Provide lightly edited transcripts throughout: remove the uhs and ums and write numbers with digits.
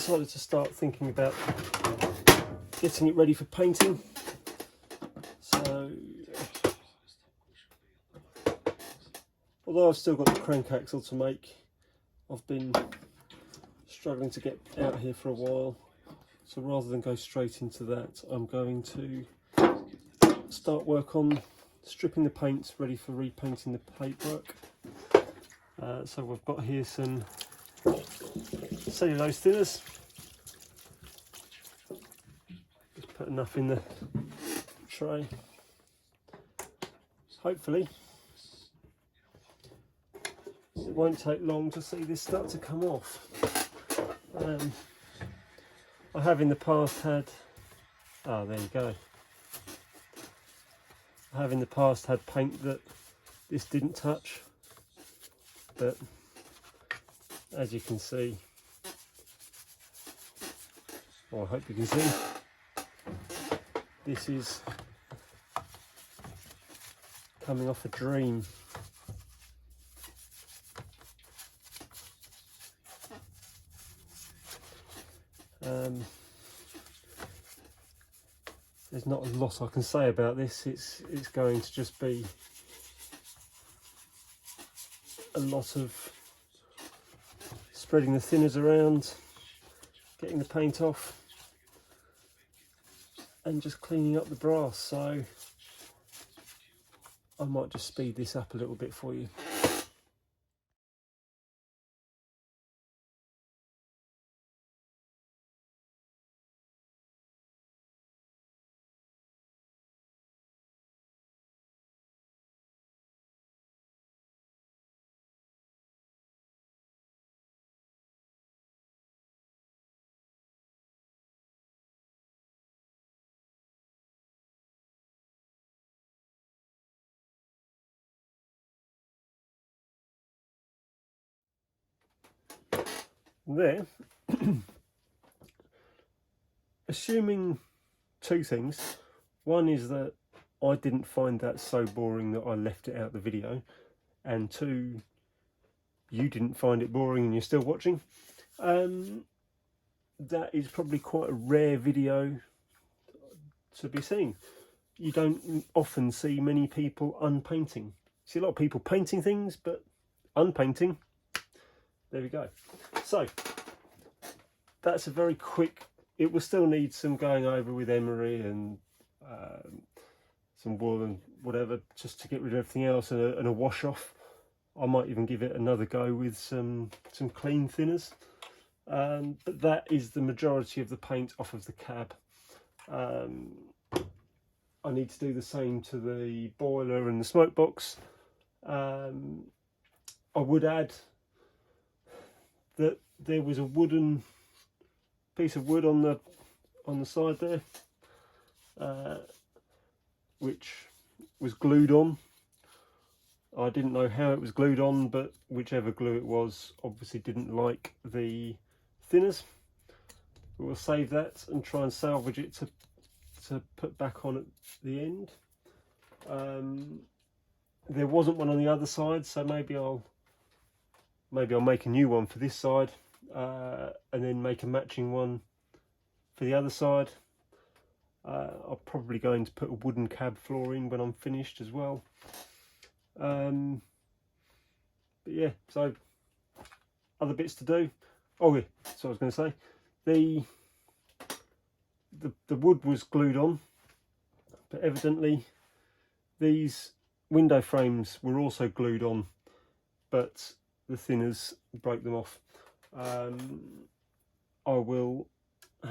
decided to start thinking about getting it ready for painting. So, although I've still got the crank axle to make, I've been struggling to get out here for a while. So rather than go straight into that, I'm going to start work on stripping the paints ready for repainting the paintwork. So we've got here some cellulose thinners. Just put enough in the tray. Hopefully it won't take long to see this start to come off. I have in the past had, there you go. I have in the past had paint that this didn't touch, but as you can see, or I hope you can see, this is coming off a dream. There's not a lot I can say about this. It's going to just be a lot of spreading the thinners around, getting the paint off, and just cleaning up the brass. So I might just speed this up a little bit for you. There, assuming two things. One is that I didn't find that so boring that I left it out of the video, and two, you didn't find it boring and you're still watching. That is probably quite a rare video to be seen. You don't often see many people unpainting. You see a lot of people painting things, but unpainting. There we go. So that's a very quick. It will still need some going over with emery and some wool and whatever, just to get rid of everything else, and a wash off. I might even give it another go with some clean thinners. But that is the majority of the paint off of the cab. I need to do the same to the boiler and the smoke box. I would add that there was a wooden piece of wood on the side there, which was glued on. I didn't know how it was glued on, but whichever glue it was obviously didn't like the thinners. But we'll save that and try and salvage it to put back on at the end. There wasn't one on the other side, so maybe I'll make a new one for this side, and then make a matching one for the other side. I'm probably going to put a wooden cab floor in when I'm finished as well. But yeah, so other bits to do. Oh yeah, so I was going to say, the wood was glued on, but evidently these window frames were also glued on, but the thinners broke them off. I will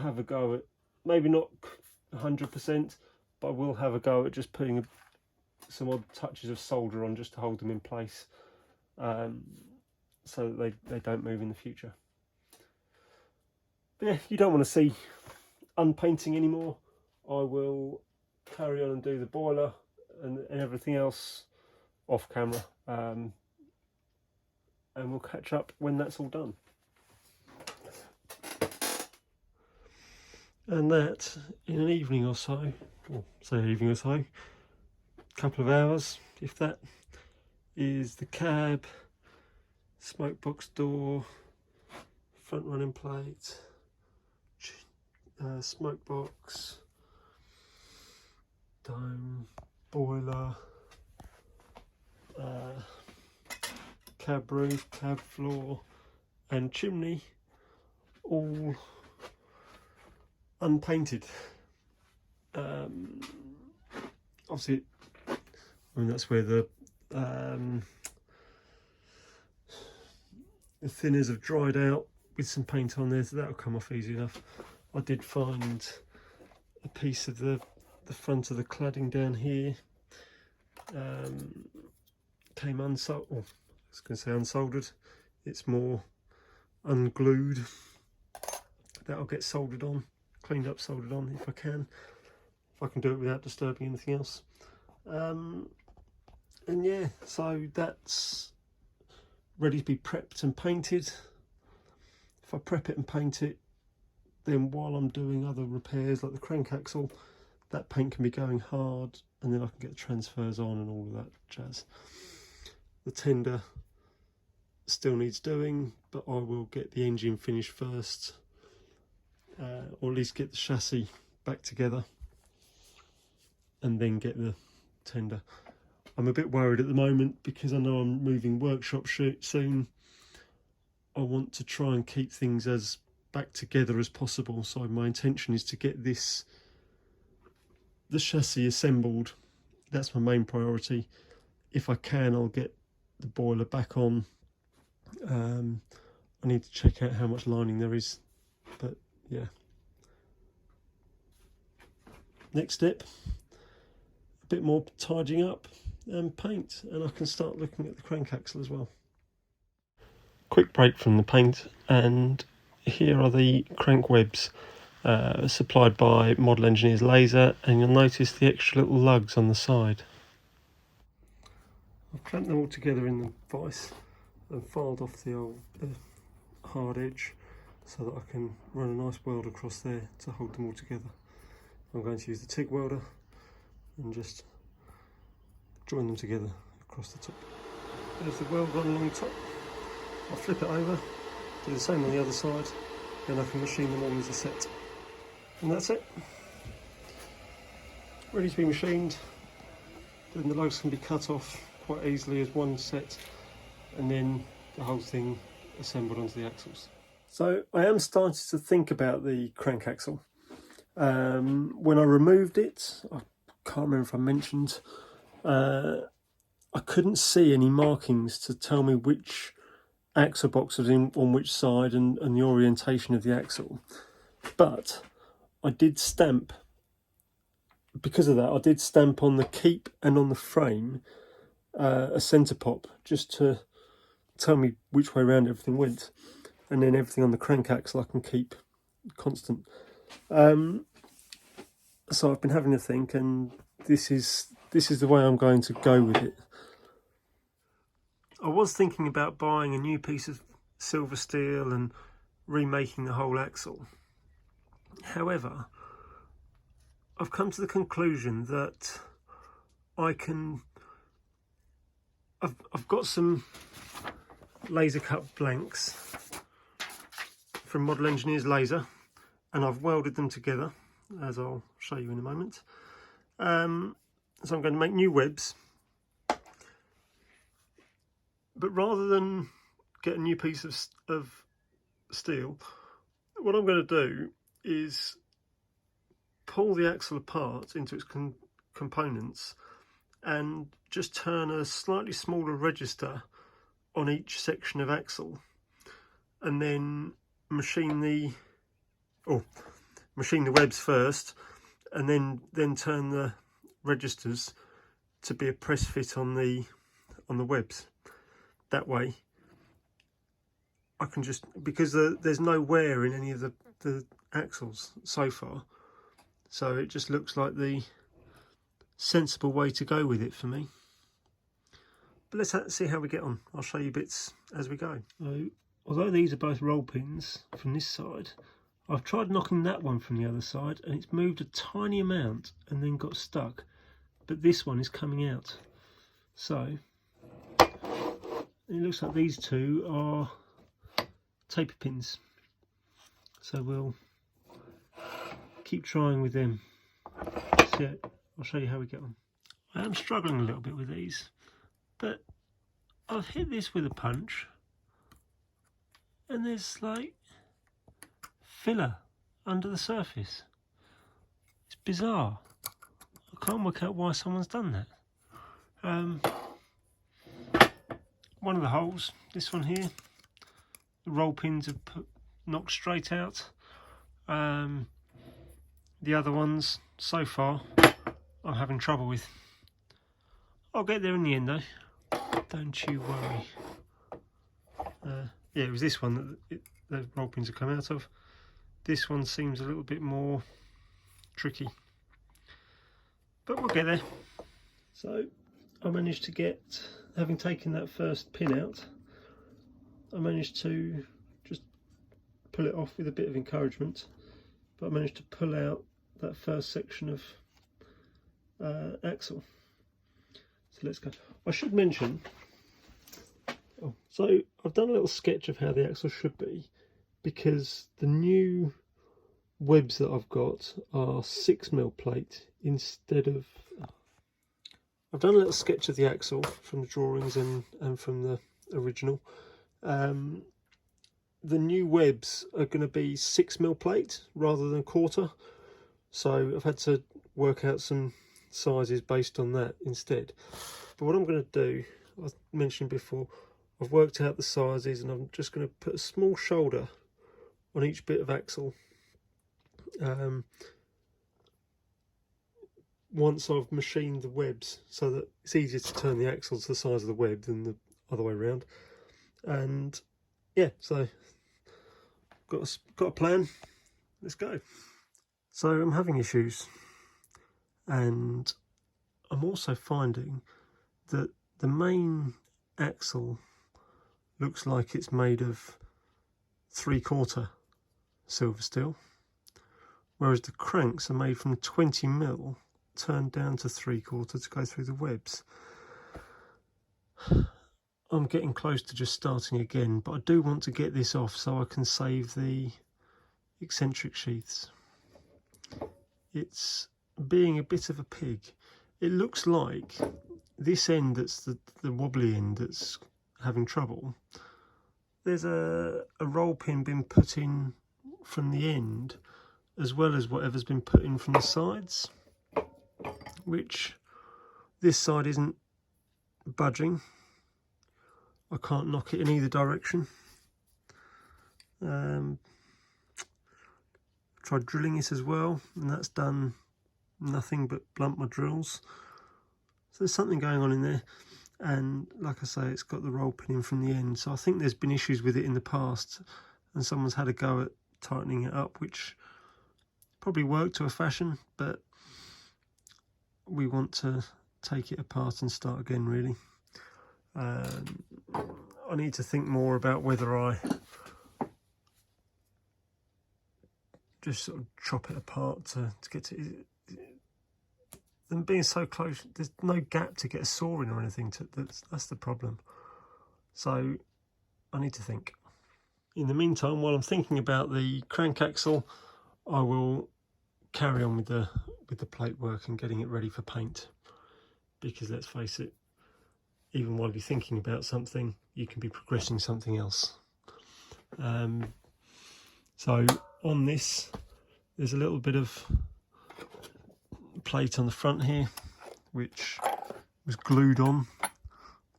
have a go at, maybe not 100%, but I will have a go at just putting some odd touches of solder on just to hold them in place, so that they don't move in the future. But yeah, you don't want to see unpainting anymore. I will carry on and do the boiler and everything else off camera, and we'll catch up when that's all done. And that, in an evening or so, or say evening or so, couple of hours, if that, is the cab, smoke box door, front running plate, smoke box, dome, boiler, cab roof, cab floor and chimney, all unpainted. Obviously, I mean that's where the thinners have dried out with some paint on there, so that'll come off easy enough. I did find a piece of the front of the cladding down here, came unsoldered. Oh, I was going to say unsoldered. It's more unglued. That'll get soldered on, cleaned up, soldered on if I can do it without disturbing anything else. And yeah, so that's ready to be prepped and painted. If I prep it and paint it, then while I'm doing other repairs like the crank axle, that paint can be going hard, and then I can get the transfers on and all of that jazz. The tender still needs doing, but I will get the engine finished first, or at least get the chassis back together, and then get the tender. I'm a bit worried at the moment because I know I'm moving workshop soon. I want to try and keep things as back together as possible, so my intention is to get the chassis assembled. That's my main priority. If I can, I'll get the boiler back on. I need to check out how much lining there is, but yeah. Next step, a bit more tidying up and paint, and I can start looking at the crank axle as well. Quick break from the paint, and here are the crank webs supplied by Model Engineers Laser, and you'll notice the extra little lugs on the side. I've clamped them all together in the vise and filed off the old hard edge so that I can run a nice weld across there to hold them all together. I'm going to use the TIG welder and just join them together across the top. There's the weld run along the top. I'll flip it over, do the same on the other side, then I can machine them all as a set. And that's it. Ready to be machined. Then the lugs can be cut off quite easily as one set, and then the whole thing assembled onto the axles. So I am starting to think about the crank axle. When I removed it, I can't remember if I mentioned, I couldn't see any markings to tell me which axle box was on which side and the orientation of the axle. But I did stamp, because of that, I did stamp on the keep and on the frame a centre pop, just to tell me which way around everything went. And then everything on the crank axle I can keep constant. So I've been having a think, and this is the way I'm going to go with it. I was thinking about buying a new piece of silver steel and remaking the whole axle. However, I've come to the conclusion that I've got some laser cut blanks from Model Engineers Laser, and I've welded them together, as I'll show you in a moment. So I'm going to make new webs, but rather than get a new piece of steel, what I'm going to do is pull the axle apart into its components and just turn a slightly smaller register on each section of axle, and then machine the webs first, and then turn the registers to be a press fit on the webs. That way I can just, because there's no wear in any of the axles so far, so it just looks like the sensible way to go with it for me. But let's see how we get on. I'll show you bits as we go. So, although these are both roll pins from this side, I've tried knocking that one from the other side, and it's moved a tiny amount and then got stuck, but this one is coming out. So it looks like these two are taper pins, so we'll keep trying with them. So I'll show you how we get on. I am struggling a little bit with these, but I've hit this with a punch and there's like filler under the surface. It's bizarre. I can't work out why someone's done that. One of the holes, this one here, the roll pins are knocked straight out. The other ones, so far, I'm having trouble with. I'll get there in the end though, don't you worry. Yeah, it was this one that the roll pins have come out of. This one seems a little bit more tricky, but we'll get there. So I managed to get, having taken that first pin out, I managed to just pull it off with a bit of encouragement, but I managed to pull out that first section of axle. So let's go. I should mention, so I've done a little sketch of how the axle should be, because the new webs that I've got are 6mm plate instead of... I've done a little sketch of the axle from the drawings and from the original. The new webs are going to be 6mm plate rather than quarter, so I've had to work out some sizes based on that instead. But what I'm going to do, I mentioned before, I've worked out the sizes and I'm just going to put a small shoulder on each bit of axle once I've machined the webs, so that it's easier to turn the axle to the size of the web than the other way around. And yeah, so got a plan. Let's go. So I'm having issues, and I'm also finding that the main axle looks like it's made of 3/4 silver steel, whereas the cranks are made from 20mm turned down to 3/4 to go through the webs. I'm getting close to just starting again, but I do want to get this off so I can save the eccentric sheaths. It's being a bit of a pig. It looks like this end, that's the wobbly end, that's having trouble. There's a roll pin been put in from the end, as well as whatever's been put in from the sides, which this side isn't budging. I can't knock it in either direction. Tried drilling it as well, and that's done nothing but blunt my drills. So there's something going on in there, and like I say, it's got the roll pin in from the end, so I think there's been issues with it in the past and someone's had a go at tightening it up, which probably worked to a fashion, but we want to take it apart and start again, really. I need to think more about whether I just sort of chop it apart to get to them being so close. There's no gap to get a saw in or anything. That's the problem. So I need to think. In the meantime, while I'm thinking about the crank axle, I will carry on with the plate work and getting it ready for paint, because let's face it, even while you're thinking about something, you can be progressing something else. So on this, there's a little bit of plate on the front here, which was glued on.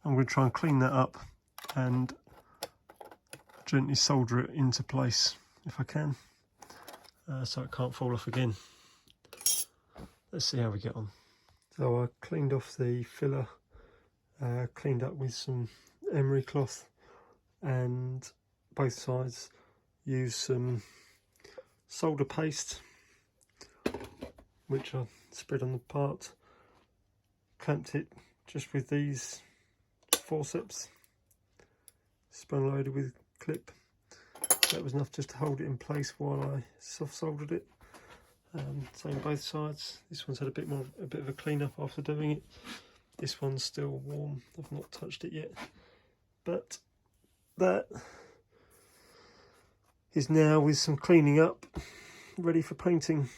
I'm going to try and clean that up and gently solder it into place if I can, so it can't fall off again. Let's see how we get on. So I cleaned off the filler, cleaned up with some emery cloth, and both sides used some solder paste, which I spread on the part, clamped it just with these forceps, spun loaded with clip. That was enough just to hold it in place while I soft soldered it. Same both sides. This one's had a bit of a clean up after doing it. This one's still warm. I've not touched it yet, but that is now, with some cleaning up, ready for painting.